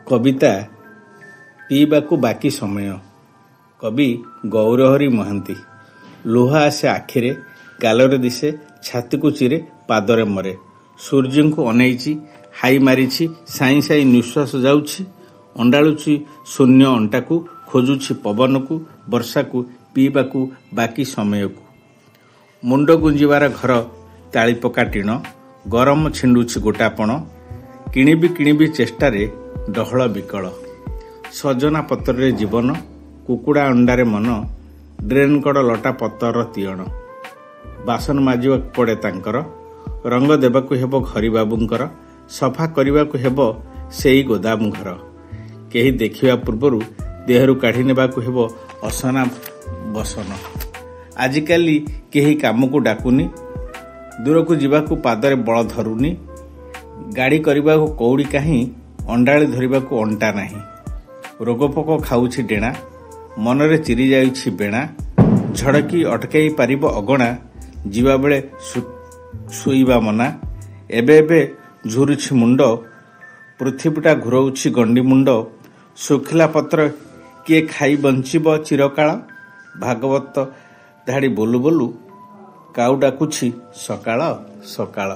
କବିତା ପିଇବାକୁ ବାକି ସମୟ। କବି ଗୌରହରି ମହାନ୍ତି। ଲୁହ ଆସେ ଆଖିରେ, ଗାଲରେ ଦିଶେ, ଛାତିକୁ ଚିରେ, ପାଦରେ ମରେ। ସୂର୍ଯ୍ୟଙ୍କୁ ଅନେଇଛି, ହାଇ ମାରିଛି, ସାଇଁ ସାଇଁ ନିଶ୍ୱାସ ଯାଉଛି। ଅଣ୍ଡାଳୁଛି ଶୂନ୍ୟ ଅଣ୍ଟାକୁ, ଖୋଜୁଛି ପବନକୁ, ବର୍ଷାକୁ, ପିଇବାକୁ ବାକି ସମୟକୁ। ମୁଣ୍ଡ ଗୁଞ୍ଜିବାର ଘର ତାଳିପକା ଟିଣ, ଗରମ ଛିଣ୍ଡୁଛି ଗୋଟାପଣ। କିଣିବି ଚେଷ୍ଟାରେ ଡହଳ ବିକଳ। ସଜନା ପତ୍ରରେ ଜୀବନ, କୁକୁଡ଼ା ଅଣ୍ଡାରେ ମନ, ଡ୍ରେନ୍ କଡ଼ ଲଟା ପତର ତିଅଣ। ବାସନ ମାଜିବାକୁ ପଡ଼େ ତାଙ୍କର, ରଙ୍ଗ ଦେବାକୁ ହେବ ଘରିବାବୁଙ୍କର, ସଫା କରିବାକୁ ହେବ ସେଇ ଗୋଦାମ ଘର। କେହି ଦେଖିବା ପୂର୍ବରୁ ଦେହରୁ କାଢ଼ି ନେବାକୁ ହେବ ଅସନା ବସନ। ଆଜିକାଲି କେହି କାମକୁ ଡାକୁନି, ଦୂରକୁ ଯିବାକୁ ପାଦରେ ବଳ ଧରୁନି। ଗାଡ଼ି କରିବାକୁ କଉଡ଼ି କାହିଁ, ଅଣ୍ଡାଳି ଧରିବାକୁ ଅଣ୍ଟା ନାହିଁ। ରୋଗପୋକ ଖାଉଛି ଡେଣା, ମନରେ ଚିରି ଯାଉଛି ବେଣା। ଝଡ଼କି ଅଟକାଇ ପାରିବ ଅଗଣା, ଯିବାବେଳେ ଶୋଇବା ମନା। ଏବେ ଝୁରୁଛି ମୁଣ୍ଡ, ପୃଥିବୀଟା ଘୂରଉଛି ଗଣ୍ଡି ମୁଣ୍ଡ। ଶୁଖିଲା ପତ୍ର କିଏ ଖାଇ ବଞ୍ଚିବ ଚିରକାଳ। ଭାଗବତ ଧାଡ଼ି ବୋଲୁ ବୋଲୁ କାଉ ଡାକୁଛି ସକାଳ ସକାଳ।